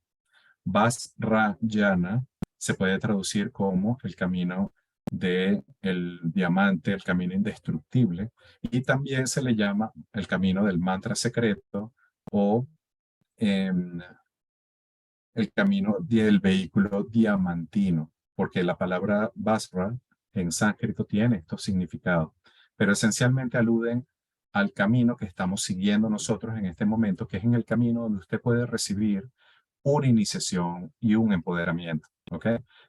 Vajrayana se puede traducir como el camino del diamante, el camino indestructible, y también se le llama el camino del mantra secreto o en el camino del vehículo diamantino, porque la palabra Basra en sánscrito tiene estos significados, pero esencialmente aluden al camino que estamos siguiendo nosotros en este momento, que es en el camino donde usted puede recibir una iniciación y un empoderamiento, ¿ok?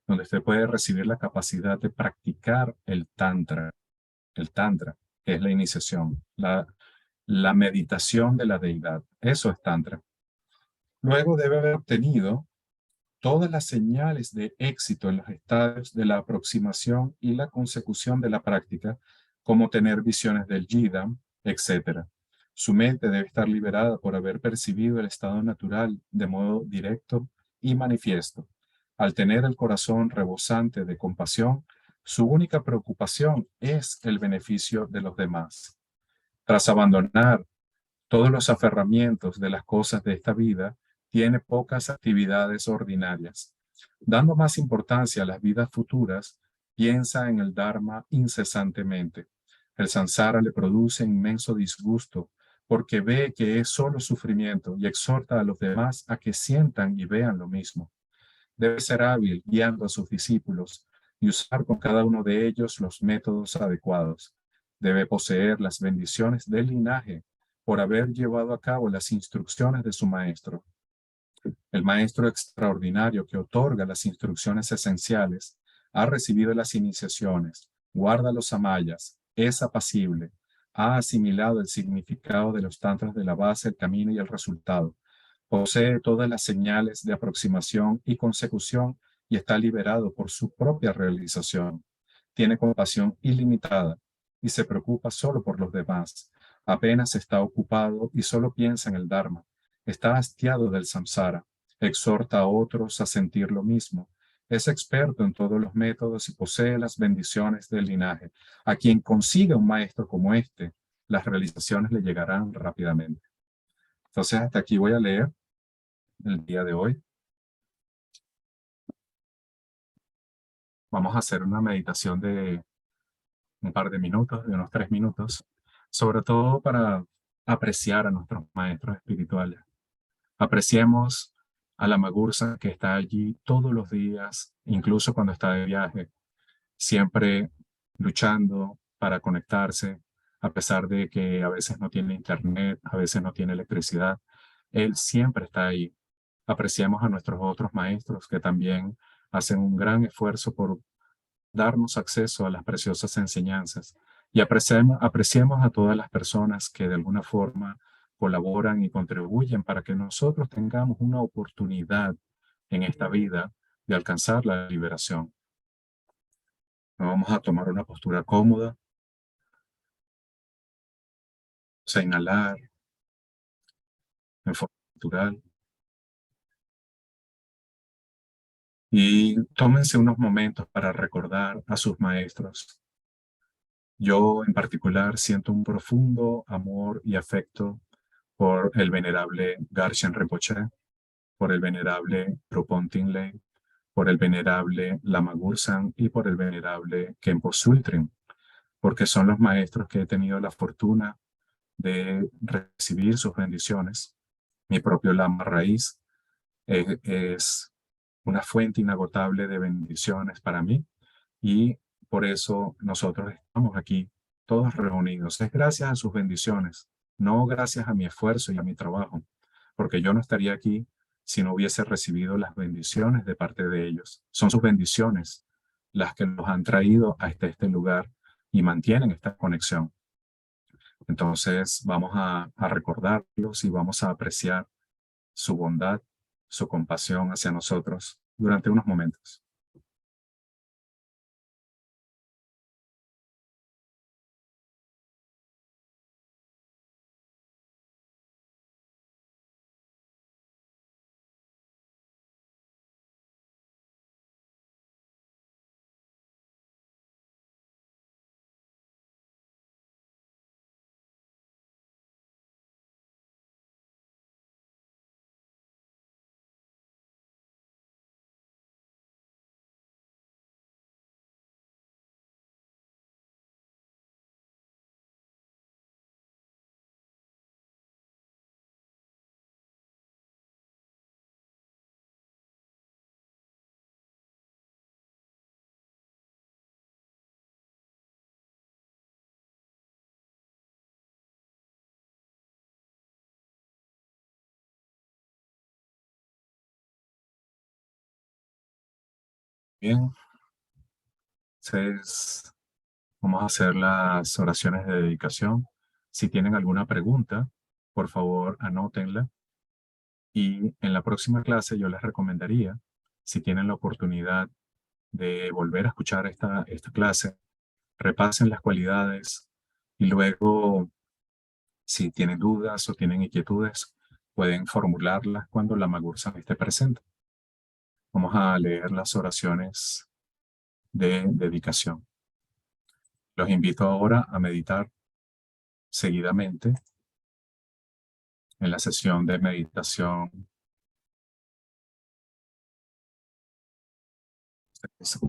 Donde usted puede recibir la capacidad de practicar el tantra, que es la iniciación, la meditación de la deidad. Eso es tantra. Luego debe haber obtenido todas las señales de éxito en los estadios de la aproximación y la consecución de la práctica, como tener visiones del Yidam, etc. Su mente debe estar liberada por haber percibido el estado natural de modo directo y manifiesto. Al tener el corazón rebosante de compasión, su única preocupación es el beneficio de los demás. Tras abandonar todos los aferramientos de las cosas de esta vida, tiene pocas actividades ordinarias. Dando más importancia a las vidas futuras, piensa en el Dharma incesantemente. El samsara le produce inmenso disgusto porque ve que es solo sufrimiento y exhorta a los demás a que sientan y vean lo mismo. Debe ser hábil guiando a sus discípulos y usar con cada uno de ellos los métodos adecuados. Debe poseer las bendiciones del linaje por haber llevado a cabo las instrucciones de su maestro. El maestro extraordinario que otorga las instrucciones esenciales ha recibido las iniciaciones, guarda los amayas, es apacible, ha asimilado el significado de los tantras de la base, el camino y el resultado. Posee todas las señales de aproximación y consecución y está liberado por su propia realización. Tiene compasión ilimitada y se preocupa solo por los demás. Apenas está ocupado y solo piensa en el Dharma. Está hastiado del samsara. Exhorta a otros a sentir lo mismo. Es experto en todos los métodos y posee las bendiciones del linaje. A quien consiga un maestro como este, las realizaciones le llegarán rápidamente. Entonces, hasta aquí voy a leer el día de hoy. Vamos a hacer una meditación de un par de minutos, de unos 3 minutos, sobre todo para apreciar a nuestros maestros espirituales. Apreciemos a la Magursa que está allí todos los días, incluso cuando está de viaje, siempre luchando para conectarse, a pesar de que a veces no tiene internet, a veces no tiene electricidad. Él siempre está ahí. Apreciemos a nuestros otros maestros que también hacen un gran esfuerzo por darnos acceso a las preciosas enseñanzas y apreciemos a todas las personas que de alguna forma colaboran y contribuyen para que nosotros tengamos una oportunidad en esta vida de alcanzar la liberación. Vamos a tomar una postura cómoda, vamos a inhalar en forma natural y tómense unos momentos para recordar a sus maestros. Yo en particular siento un profundo amor y afecto por el venerable Garshan Rinpoche, por el venerable Drupon Tingley, por el venerable Lama Gursan y por el venerable Khenpo Sultrim, porque son los maestros que he tenido la fortuna de recibir sus bendiciones. Mi propio Lama Raíz es una fuente inagotable de bendiciones para mí y por eso nosotros estamos aquí todos reunidos. Es gracias a sus bendiciones, no gracias a mi esfuerzo y a mi trabajo, porque yo no estaría aquí si no hubiese recibido las bendiciones de parte de ellos. Son sus bendiciones las que nos han traído a este lugar y mantienen esta conexión. Entonces vamos a recordarlos y vamos a apreciar su bondad, su compasión hacia nosotros durante unos momentos. Bien, entonces vamos a hacer las oraciones de dedicación. Si tienen alguna pregunta, por favor anótenla. Y en la próxima clase yo les recomendaría, si tienen la oportunidad de volver a escuchar esta clase, repasen las cualidades y luego, si tienen dudas o tienen inquietudes, pueden formularlas cuando la Magursa esté presente. Vamos a leer las oraciones de dedicación. Los invito ahora a meditar seguidamente en la sesión de meditación.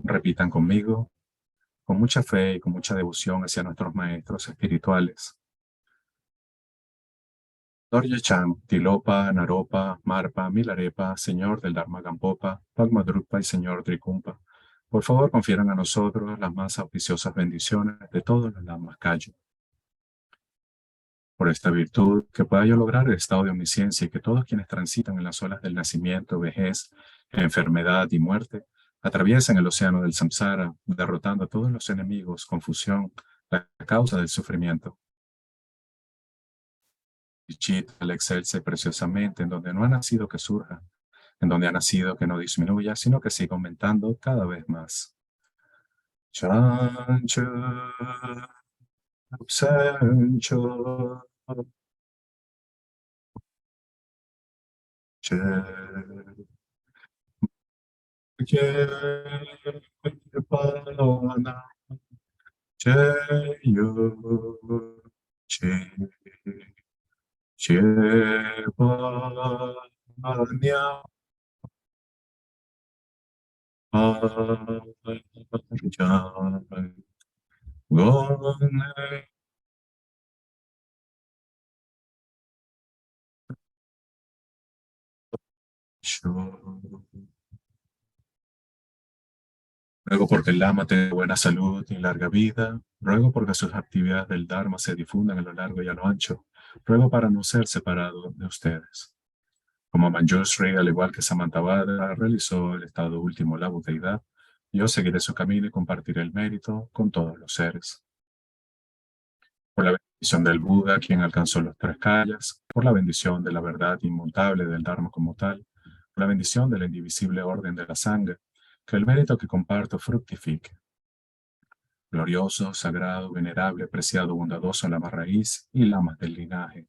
Repitan conmigo, con mucha fe y con mucha devoción hacia nuestros maestros espirituales. Dorje Cham, Tilopa, Naropa, Marpa, Milarepa, Señor del Dharma Gampopa, Padmadrupa y Señor Trikumpa. Por favor, confieran a nosotros las más auspiciosas bendiciones de todos los Lamas Kayu. por esta virtud, que pueda yo lograr el estado de omnisciencia y que todos quienes transitan en las olas del nacimiento, vejez, enfermedad y muerte, atraviesen el océano del samsara, derrotando a todos los enemigos, confusión, la causa del sufrimiento. Dichita al excelsa preciosamente, en donde no ha nacido que surja, en donde ha nacido que no disminuya, sino que siga aumentando cada vez más. Chancho, Sancho, Che, Che, Pana, Che, Yo, Che, Che, Panya, Ajan, Gone, Sho. Ruego porque el Lama tenga buena salud y larga vida. Ruego porque sus actividades del Dharma se difundan a lo largo y a lo ancho. Ruego para no ser separado de ustedes. Como Manjushri, al igual que Samantabhadra, realizó el estado último, la budeidad, yo seguiré su camino y compartiré el mérito con todos los seres. Por la bendición del Buda, quien alcanzó los tres kayas, por la bendición de la verdad inmutable del Dharma como tal, por la bendición de la indivisible orden de la sangre, que el mérito que comparto fructifique. Glorioso, sagrado, venerable, preciado, bondadoso, lama raíz y lamas del linaje.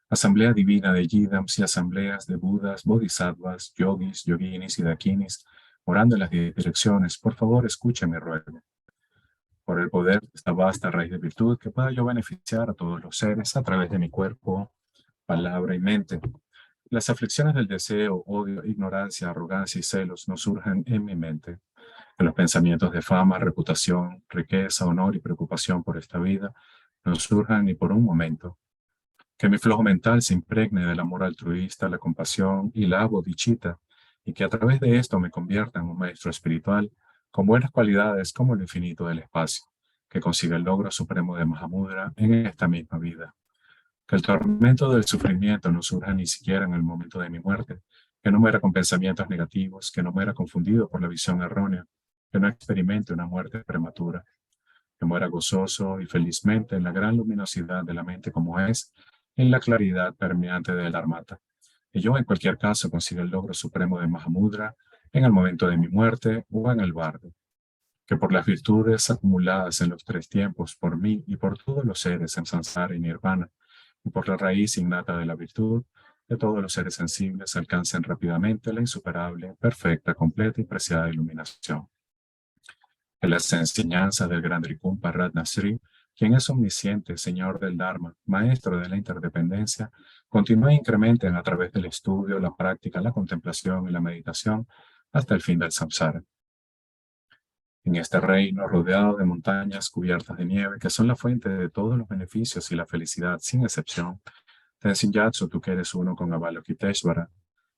Asamblea divina de Yidams y asambleas de Budas, Bodhisattvas, Yogis, Yoginis y Dakinis, orando en las direcciones, por favor escúcheme, ruego. Por el poder de esta vasta raíz de virtud, que pueda yo beneficiar a todos los seres a través de mi cuerpo, palabra y mente. Las aflicciones del deseo, odio, ignorancia, arrogancia y celos no surjan en mi mente. Que los pensamientos de fama, reputación, riqueza, honor y preocupación por esta vida no surjan ni por un momento. Que mi flujo mental se impregne del amor altruista, la compasión y la bodhicitta, y que a través de esto me convierta en un maestro espiritual con buenas cualidades como el infinito del espacio, que consiga el logro supremo de Mahamudra en esta misma vida. Que el tormento del sufrimiento no surja ni siquiera en el momento de mi muerte, que no muera con pensamientos negativos, que no muera confundido por la visión errónea, que no experimente una muerte prematura, que muera gozoso y felizmente en la gran luminosidad de la mente como es, en la claridad permeante del Dharmata. Y yo en cualquier caso consiga el logro supremo de Mahamudra en el momento de mi muerte o en el bardo. Que por las virtudes acumuladas en los tres tiempos, por mí y por todos los seres en Samsara y Nirvana, y por la raíz innata de la virtud, que todos los seres sensibles alcancen rápidamente la insuperable, perfecta, completa y preciada iluminación. Que las enseñanzas del gran Rikumpa Ratnasri, quien es omnisciente, Señor del Dharma, Maestro de la interdependencia, continúen e incrementen a través del estudio, la práctica, la contemplación y la meditación hasta el fin del samsara. En este reino rodeado de montañas cubiertas de nieve, que son la fuente de todos los beneficios y la felicidad sin excepción, Tenzin Gyatso, tú que eres uno con Avalokiteshvara,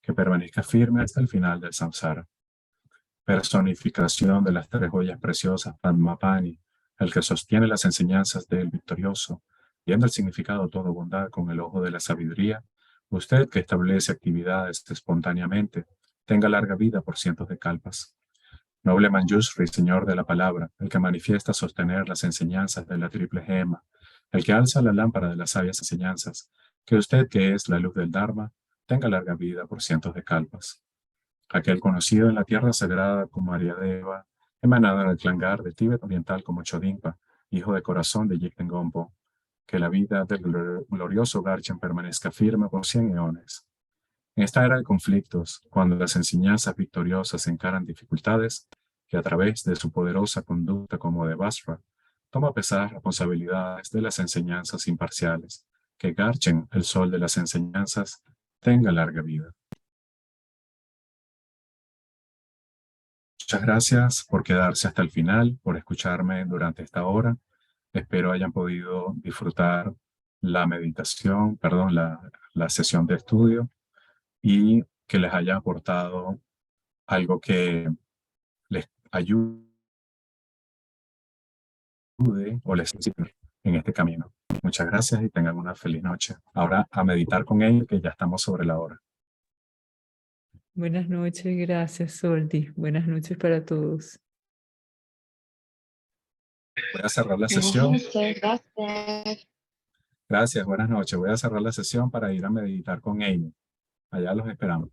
que permanezca firme hasta el final del samsara. Personificación de las tres joyas preciosas Padmapani, el que sostiene las enseñanzas del victorioso, viendo el significado de toda bondad con el ojo de la sabiduría, usted que establece actividades espontáneamente, tenga larga vida por cientos de kalpas. Noble Manjushri, Señor de la Palabra, el que manifiesta sostener las enseñanzas de la triple gema, el que alza la lámpara de las sabias enseñanzas, que usted que es la luz del Dharma, tenga larga vida por cientos de kalpas. Aquel conocido en la tierra sagrada como Ariadeva, emanado en el Clangar de Tíbet Oriental como Chodimpa, hijo de corazón de Yikten Gompo, que la vida del glorioso Garchen permanezca firme por 100 eones. En esta era de conflictos, cuando las enseñanzas victoriosas encaran dificultades, que a través de su poderosa conducta como de Basra, toma pesadas responsabilidades de las enseñanzas imparciales, que Garchen, el sol de las enseñanzas, tenga larga vida. Muchas gracias por quedarse hasta el final, por escucharme durante esta hora. Espero hayan podido disfrutar la meditación, perdón, la sesión de estudio y que les haya aportado algo que les ayude o les sirva en este camino. Muchas gracias y tengan una feliz noche. Ahora a meditar con Amy, que ya estamos sobre la hora. Buenas noches, gracias, Soldi. Buenas noches para todos. Voy a cerrar la Buenas sesión. noches, gracias. Gracias, buenas noches. Voy a cerrar la sesión para ir a meditar con Amy. Allá los esperamos.